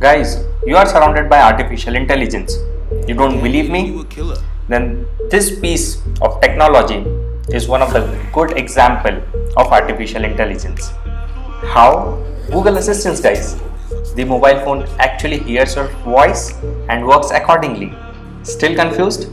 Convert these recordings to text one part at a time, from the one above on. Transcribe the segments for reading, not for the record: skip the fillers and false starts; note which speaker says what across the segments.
Speaker 1: Guys, you are surrounded by artificial intelligence. You don't believe me? Then this piece of technology is one of the good example of artificial intelligence. How? Google Assistant, guys. The mobile phone actually hears your voice and works accordingly. Still confused?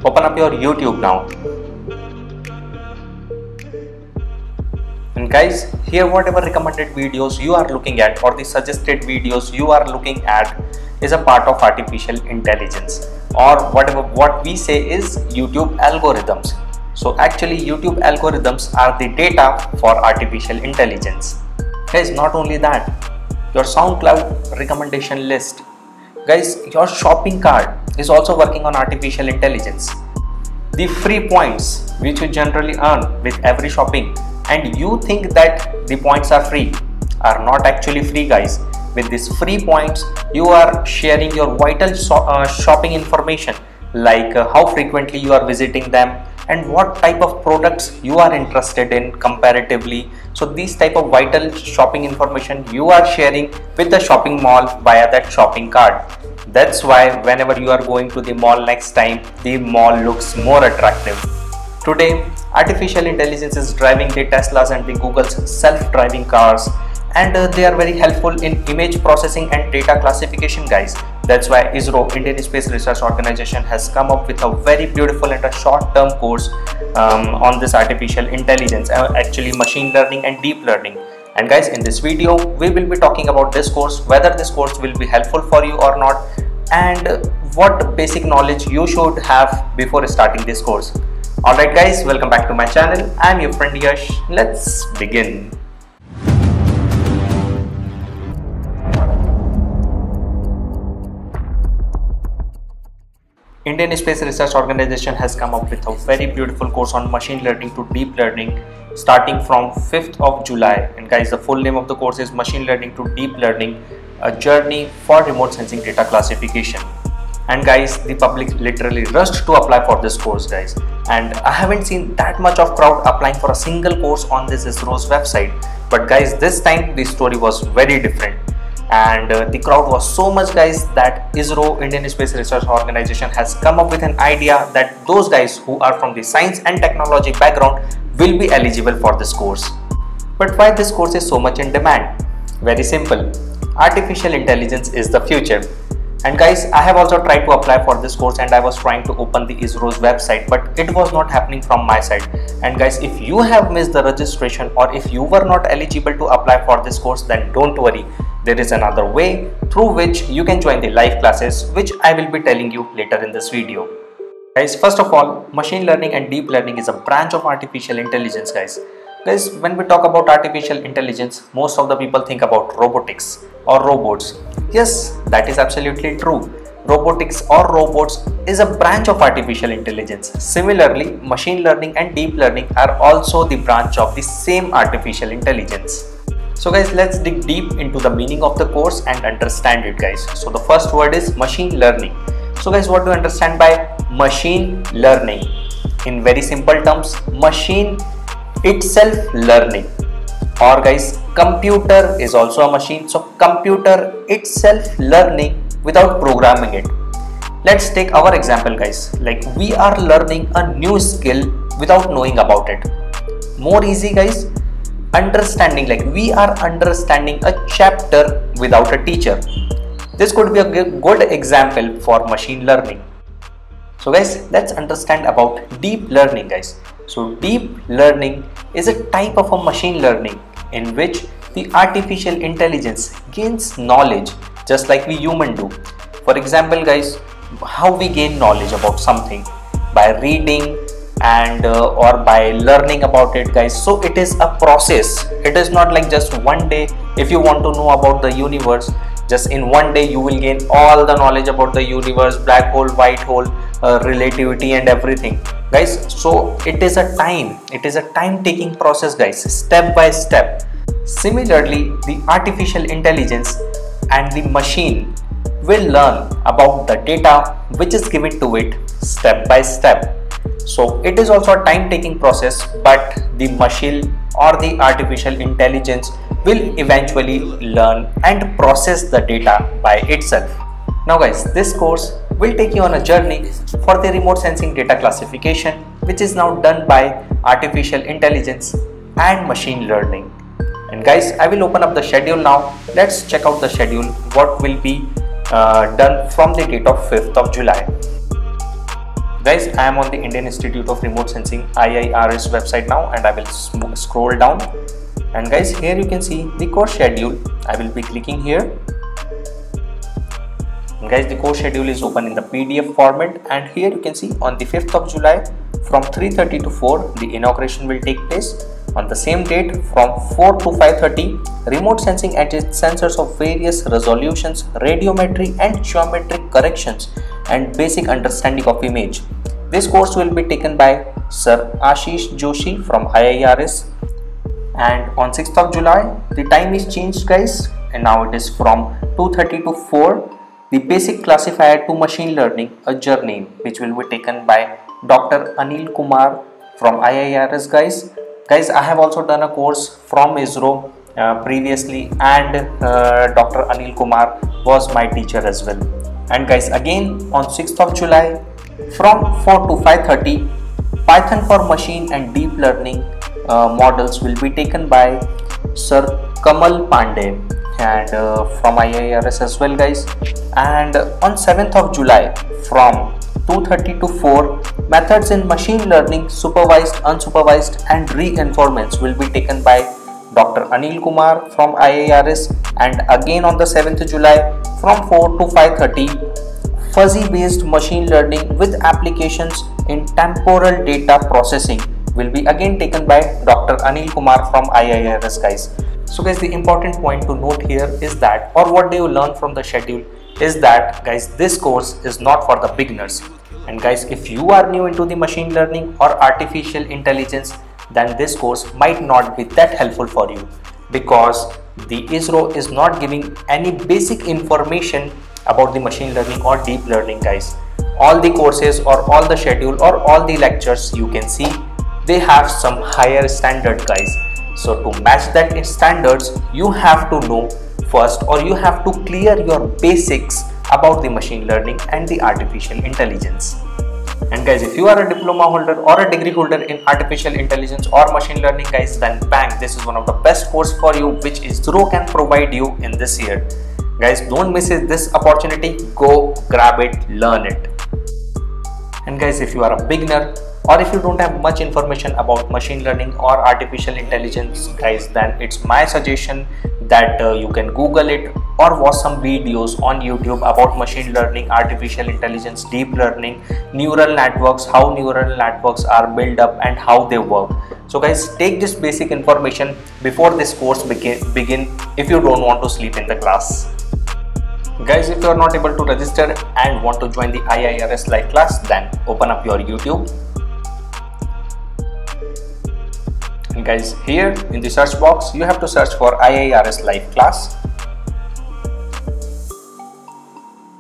Speaker 1: Open up your YouTube now. And guys, here whatever recommended videos you are looking at or the suggested videos you are looking at is a part of artificial intelligence, or what we say is YouTube algorithms. So actually YouTube algorithms are the data for artificial intelligence. Guys, not only that, your SoundCloud recommendation list, guys, your shopping cart is also working on artificial intelligence. The free points which you generally earn with every shopping, and you think that the points are free, are not actually free, guys. With these free points you are sharing your vital shopping information, like how frequently you are visiting them and what type of products you are interested in comparatively. So these type of vital shopping information you are sharing with the shopping mall via that shopping cart. That's why whenever you are going to the mall next time, the mall looks more attractive. Today, artificial intelligence is driving the Teslas and the Google's self-driving cars, and they are very helpful in image processing and data classification, guys. That's why ISRO, Indian Space Research Organization, has come up with a very beautiful and a short-term course on this artificial intelligence, actually machine learning and deep learning. And guys, in this video we will be talking about this course, whether this course will be helpful for you or not, and what basic knowledge you should have before starting this course. Alright guys, welcome back to my channel. I am your friend Yash. Let's begin. Indian Space Research Organization has come up with a very beautiful course on machine learning to deep learning starting from 5th of July. And guys, the full name of the course is Machine Learning to Deep Learning, a journey for remote sensing data classification. And guys, the public literally rushed to apply for this course, guys. And I haven't seen that much of crowd applying for a single course on this ISRO's website. But guys, this time the story was very different. And the crowd was so much, guys, that ISRO, Indian Space Research Organization, has come up with an idea that those guys who are from the science and technology background will be eligible for this course. But why this course is so much in demand? Very simple. Artificial intelligence is the future. And guys, I have also tried to apply for this course, and I was trying to open the ISRO's website, but it was not happening from my side. And guys, if you have missed the registration or if you were not eligible to apply for this course, then don't worry. There is another way through which you can join the live classes, which I will be telling you later in this video. Guys, first of all, machine learning and deep learning is a branch of artificial intelligence, guys. Guys, when we talk about artificial intelligence, most of the people think about robotics or robots. Yes, that is absolutely true. Robotics or robots is a branch of artificial intelligence. Similarly, machine learning and deep learning are also the branch of the same artificial intelligence. So guys, let's dig deep into the meaning of the course and understand it, guys. So the first word is machine learning. So guys, what do you understand by machine learning? In very simple terms, machine itself learning, or guys, computer is also a machine. So computer itself learning without programming it. Let's take our example, guys. Like, we are learning a new skill without knowing about it. More easy, guys. Understanding, like we are understanding a chapter without a teacher. This could be a good example for machine learning. So guys, let's understand about deep learning, guys. So deep learning is a type of a machine learning in which the artificial intelligence gains knowledge just like we human do. For example, guys, how we gain knowledge about something? By reading and or by learning about it, guys. So it is a process. It is not like just one day. If you want to know about the universe, just in one day you will gain all the knowledge about the universe, black hole, white hole, relativity and everything, guys. So it is a time taking process, guys, step by step. Similarly, the artificial intelligence and the machine will learn about the data which is given to it step by step. So it is also a time taking process, but the machine or the artificial intelligence will eventually learn and process the data by itself. Now guys, this course will take you on a journey for the remote sensing data classification, which is now done by artificial intelligence and machine learning. And guys, I will open up the schedule now. Let's check out the schedule, what will be done from the date of 5th of July. Guys, I am on the Indian Institute of Remote Sensing IIRS website now, and I will scroll down. And guys, here you can see the course schedule. I will be clicking here. And guys, the course schedule is open in the PDF format, and here you can see on the 5th of July from 3:30 to 4 the inauguration will take place. On the same date from 4 to 5:30, remote sensing and its sensors of various resolutions, radiometry and geometric corrections and basic understanding of image. This course will be taken by Sir Ashish Joshi from IIRS. And on 6th of July the time is changed guys, and now it is from 2:30 to 4, the basic classifier to machine learning, a journey, which will be taken by Dr. Anil Kumar from IIRS guys. Guys, I have also done a course from ISRO previously, and Dr. Anil Kumar was my teacher as well. And guys, again on 6th of July from 4 to 5:30, Python for machine and deep learning models will be taken by Sir Kamal Pandey, and from IIRS as well guys. And on 7th of July from 2:30 to 4, methods in machine learning, supervised, unsupervised and reinforcements will be taken by Dr. Anil Kumar from IIRS. And again on the 7th of July from 4 to 5:30, fuzzy based machine learning with applications in temporal data processing will be again taken by Dr. Anil Kumar from IIRS guys. So guys, the important point to note here is that, or what do you learn from the schedule is that guys, this course is not for the beginners. And guys, if you are new into the machine learning or artificial intelligence, then this course might not be that helpful for you, because the ISRO is not giving any basic information about the machine learning or deep learning guys. All the courses or all the schedule or all the lectures you can see, they have some higher standard guys. So to match that in standards, you have to know first, or you have to clear your basics about the machine learning and the artificial intelligence. And guys, if you are a diploma holder or a degree holder in artificial intelligence or machine learning guys, then bang, this is one of the best course for you which ISRO can provide you in this year. Guys, don't miss this opportunity. Go grab it, learn it. And guys, if you are a beginner or if you don't have much information about machine learning or artificial intelligence guys, then it's my suggestion that you can Google it or watch some videos on YouTube about machine learning, artificial intelligence, deep learning, neural networks, how neural networks are built up and how they work. So guys, take this basic information before this course begin if you don't want to sleep in the class. Guys, if you are not able to register and want to join the IIRS live class, then open up your YouTube. And guys, here in the search box, you have to search for IIRS live class.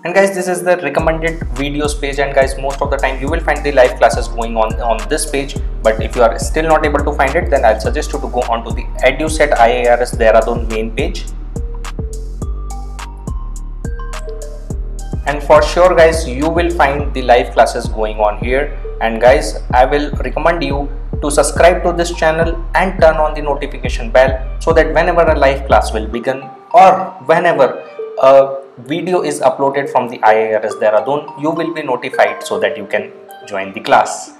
Speaker 1: And guys, this is the recommended videos page, and guys, most of the time you will find the live classes going on this page. But if you are still not able to find it, then I'll suggest you to go on to the EduSet IIRS Dehradun main page. And for sure guys, you will find the live classes going on here. And guys, I will recommend you to subscribe to this channel and turn on the notification bell, so that whenever a live class will begin or whenever a video is uploaded from the IIRS Dehradun, you will be notified so that you can join the class.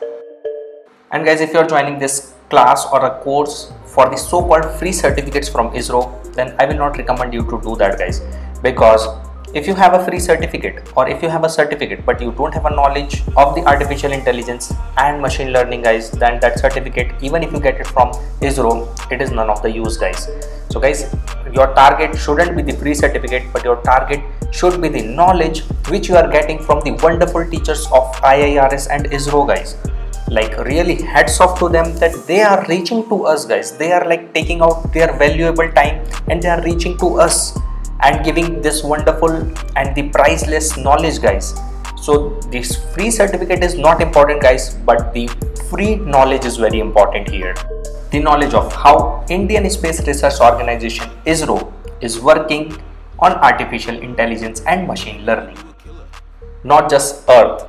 Speaker 1: And guys, if you are joining this class or a course for the so-called free certificates from ISRO, then I will not recommend you to do that guys, because if you have a free certificate or if you have a certificate but you don't have a knowledge of the artificial intelligence and machine learning guys, then that certificate, even if you get it from ISRO, it is none of the use guys. So guys, your target shouldn't be the free certificate, but your target should be the knowledge which you are getting from the wonderful teachers of IIRS and ISRO guys. Like really hats off to them that they are reaching to us guys. They are like taking out their valuable time and they are reaching to us and giving this wonderful and the priceless knowledge guys. So this free certificate is not important guys, but the free knowledge is very important here. the knowledge of how Indian Space Research Organization ISRO is working on artificial intelligence and machine learning. Not just Earth.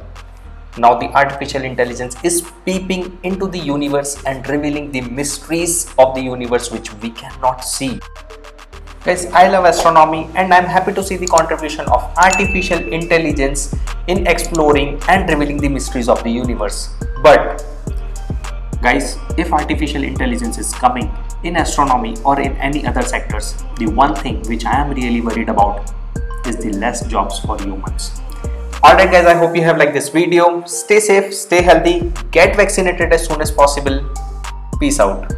Speaker 1: Now the artificial intelligence is peeping into the universe and revealing the mysteries of the universe which we cannot see. Guys, I love astronomy and I'm happy to see the contribution of artificial intelligence in exploring and revealing the mysteries of the universe. But guys, if artificial intelligence is coming in astronomy or in any other sectors, the one thing which I am really worried about is the less jobs for humans. Alright guys, I hope you have liked this video. Stay safe, stay healthy, get vaccinated as soon as possible. Peace out.